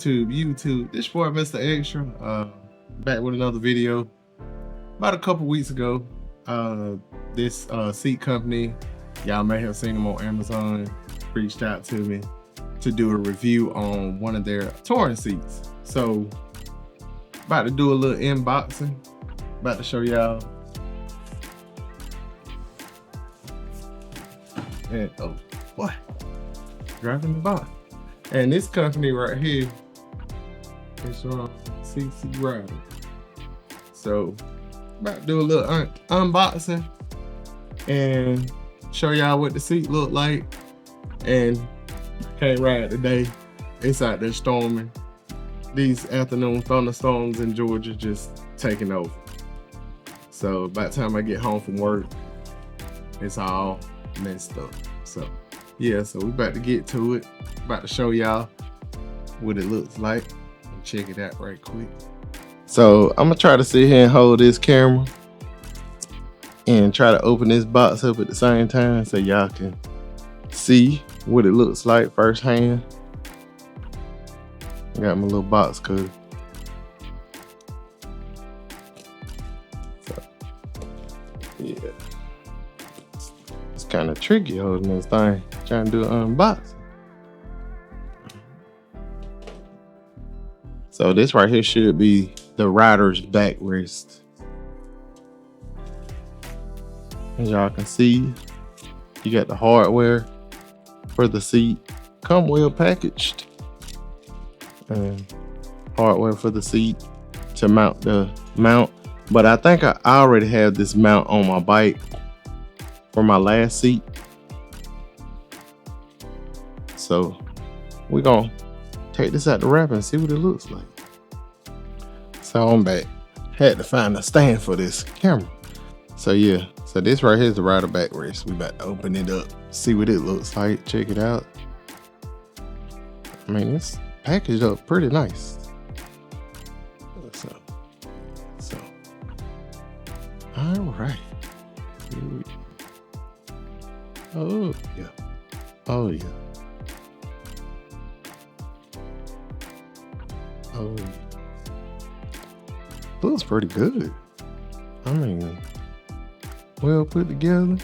YouTube. This boy Mr. Extra, back with another video. About a couple weeks ago, this seat company, y'all may have seen them on Amazon, reached out to me to do a review on one of their touring seats. So, about to do a little unboxing, about to show y'all. And oh boy, driving the box. And this company right here is CC Rider. So about to do a little unboxing and show y'all what the seat look like. And can't ride today. It's out there storming. These afternoon thunderstorms in Georgia just taking over. So by the time I get home from work, it's all messed up. So yeah, so we about to get to it. About to show y'all what it looks like. Check it out right quick. So I'm gonna try to sit here and hold this camera and try to open this box up at the same time so y'all can see what it looks like firsthand. I got my little box cutter. So yeah, it's kind of tricky holding this thing, trying to do an unboxing. So this right here should be the rider's backrest. As y'all can see, you got the hardware for the seat. Come well packaged. And hardware for the seat to mount the mount. But I think I already have this mount on my bike for my last seat. So we're gonna take this out the wrap and see what it looks like. So I'm back. Had to find a stand for this camera. So yeah, so this right here is the rider backrest. We about to open it up, see what it looks like, check it out. I mean, it's packaged up pretty nice. So all right. Oh yeah. Oh yeah. Oh, looks pretty good. I mean, well put together.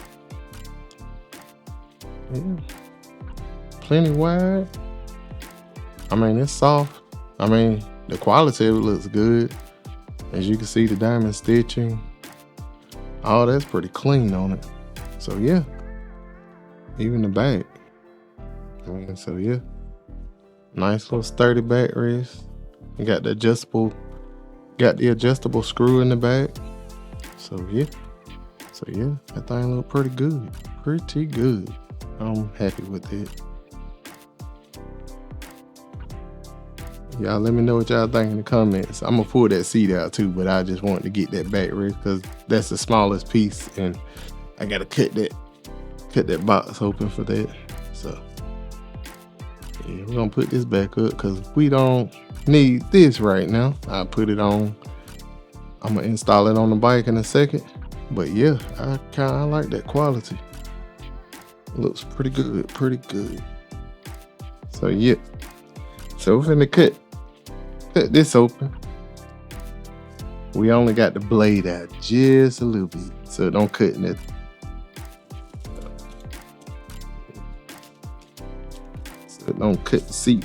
Yeah, plenty wide. I mean, it's soft. I mean, the quality of it looks good. As you can see, the diamond stitching, all that's pretty clean on it. So yeah, even the back. I mean, so yeah, nice little sturdy backrest. You got the adjustable screw in the back. So yeah, that thing look pretty good. Pretty good. I'm happy with it. Y'all let me know what y'all think in the comments. I'm gonna pull that seat out too, but I just wanted to get that backrest because that's the smallest piece and I gotta cut that box open for that. So yeah, we're gonna put this back up because we don't need this right now. I'll put it on. I'm gonna install it on the bike in a second. But yeah, I kinda like that quality. Looks pretty good. So yeah. So we're finna cut this open. We only got the blade out just a little bit, so don't cut nothing. So don't cut the seat.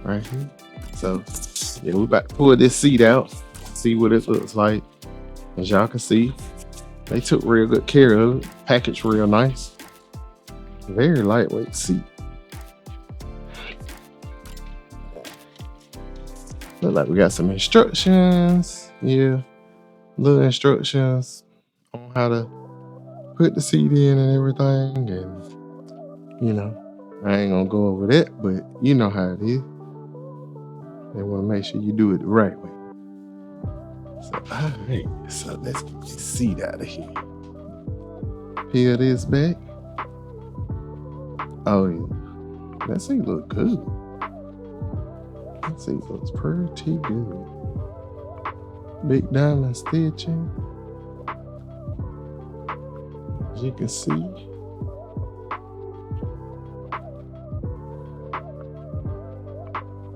Right here. So yeah, we're about to pull this seat out, see what it looks like. As y'all can see, they took real good care of it, packaged real nice. Very lightweight seat. Look like we got some instructions. Yeah, little instructions on how to put the seat in and everything. And you know, I ain't gonna go over that, but you know how it is. They want to make sure you do it the right way. So, all right. So let's get this seat out of here. Peel this back. Oh yeah, that seat look good. That seat looks pretty good. Big diamond stitching. As you can see,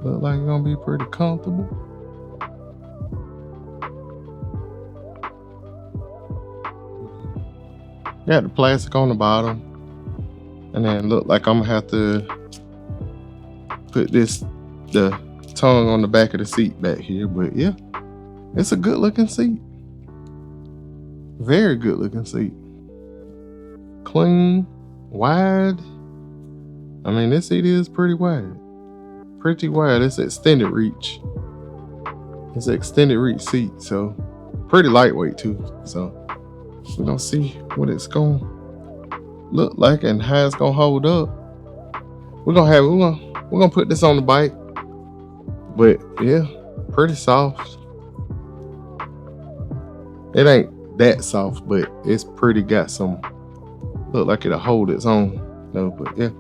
Look like it's gonna be pretty comfortable. Got the plastic on the bottom, and then look like I'm gonna have to put the tongue on the back of the seat back here. But yeah, it's a good looking seat. Very good looking seat. Clean, wide. I mean, this seat is pretty wide. Pretty wide. It's extended reach. It's an extended reach seat, so pretty lightweight too. So we're gonna see what it's gonna look like and how it's gonna hold up. We're gonna put this on the bike. But yeah, pretty soft. It ain't that soft, but it's pretty got some, look like it'll hold its own. No, but yeah,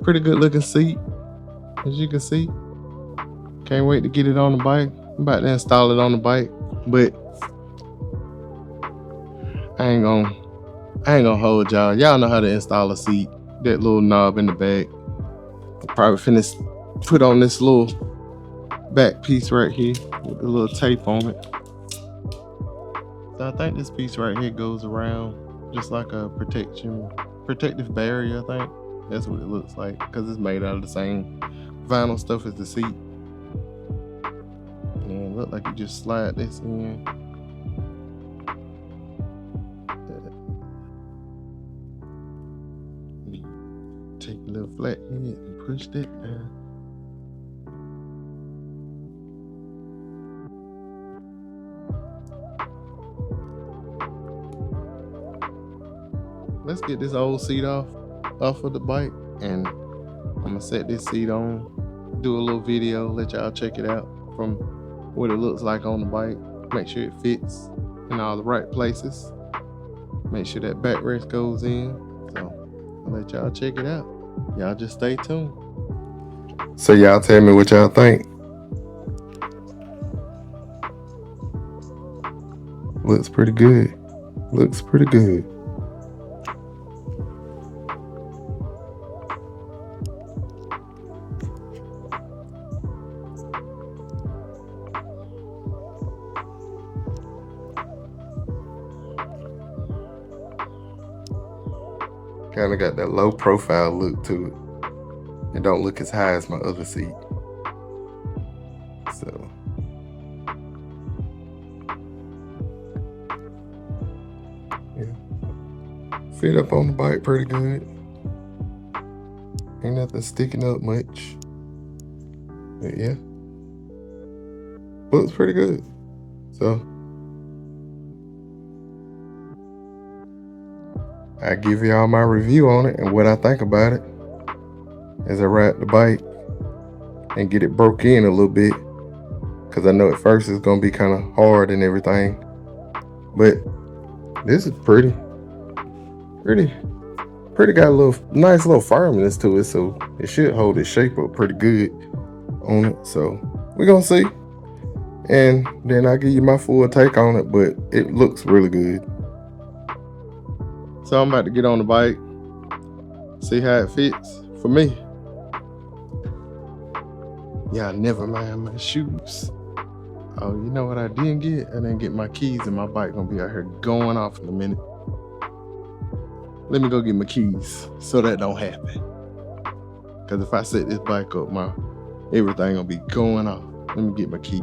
pretty good looking seat, as you can see. Can't wait to get it on the bike. I'm about to install it on the bike, but I ain't gonna hold y'all. Y'all know how to install a seat. That little knob in the back. I'm probably finna put on this little back piece right here with a little tape on it. So I think this piece right here goes around just like a protective barrier. I think that's what it looks like, because it's made out of the same vinyl stuff as the seat. And it look like you just slide this in. Take a little flat head and push that down. Let's get this old seat off of the bike, and I'm gonna set this seat on, do a little video, let y'all check it out from what it looks like on the bike. Make sure it fits in all the right places. Make sure that backrest goes in. So I'll let y'all check it out. Y'all just stay tuned. So y'all tell me what y'all think. Looks pretty good. Looks pretty good. Kind of got that low profile look to it. It don't look as high as my other seat. So yeah, fit up on the bike pretty good. Ain't nothing sticking up much. But yeah, looks pretty good. So I give y'all my review on it and what I think about it as I ride the bike and get it broke in a little bit, because I know at first it's gonna be kind of hard and everything, but this is pretty got a little nice little firmness to it, so it should hold its shape up pretty good on it. So we're gonna see, and then I'll give you my full take on it, but it looks really good. So I'm about to get on the bike, see how it fits for me. Yeah, never mind my shoes. Oh, you know what I didn't get? I didn't get my keys, and my bike gonna be out here going off in a minute. Let me go get my keys so that don't happen. Cause if I set this bike up, everything gonna be going off. Let me get my keys.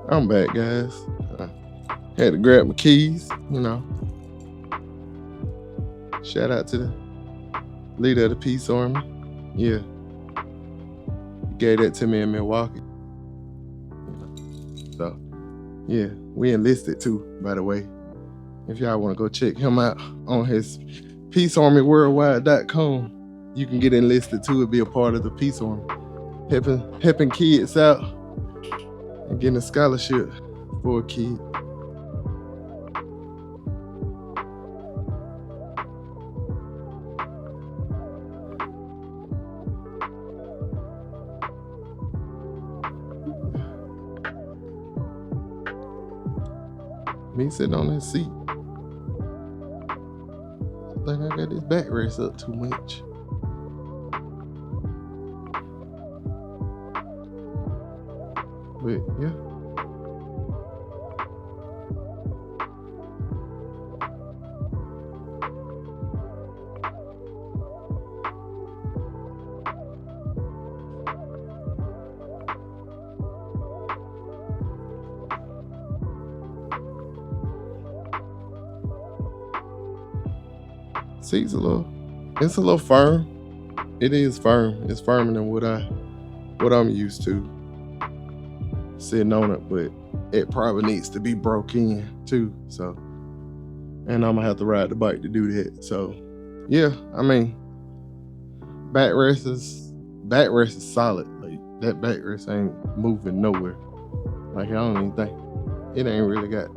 I'm back, guys. I had to grab my keys, you know. Shout out to the leader of the Peace Army. Yeah. He gave that to me in Milwaukee. So, yeah, we enlisted too, by the way. If y'all want to go check him out on his peacearmyworldwide.com, you can get enlisted too and be a part of the Peace Army. Helping kids out and getting a scholarship for a kid. Me sitting on that seat. I think I got this backrest up too much. But yeah. Seat's it's a little firm. It is firm. It's firmer than what I'm used to sitting on it, but it probably needs to be broke in too. So, and I'm gonna have to ride the bike to do that. So, yeah, I mean, backrest is solid. Like that backrest ain't moving nowhere. Like I don't even think it ain't really got,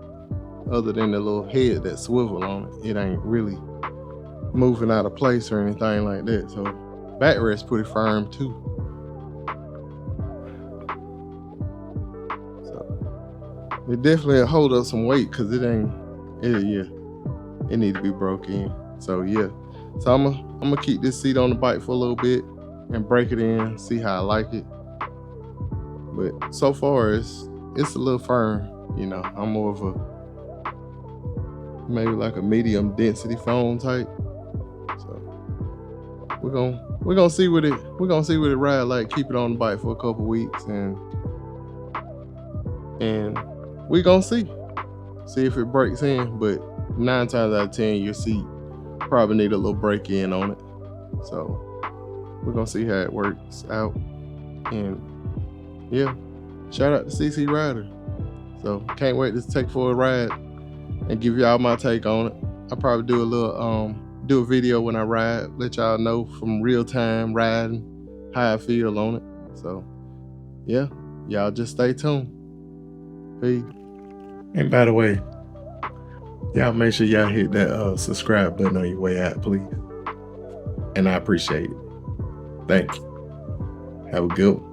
other than the little head that swivel on it, it ain't really moving out of place or anything like that. So backrest pretty firm too. So it definitely hold up some weight because it need to be broke in. So yeah. So I'm gonna keep this seat on the bike for a little bit and break it in, see how I like it. But so far it's a little firm, you know. I'm more of a maybe like a medium density foam type. So we're gonna see what it ride like. Keep it on the bike for a couple weeks and we're gonna see if it breaks in. But 9 times out of 10 your seat probably need a little break in on it. So we're gonna see how it works out. And yeah, shout out to CC Rider. So can't wait to take for a ride and give y'all my take on it. I'll probably do a little do a video when I ride, let y'all know from real time riding how I feel on it. So yeah, y'all just stay tuned. Peace. And by the way, y'all make sure y'all hit that subscribe button on your way out, please. And I appreciate it. Thank you. Have a good one.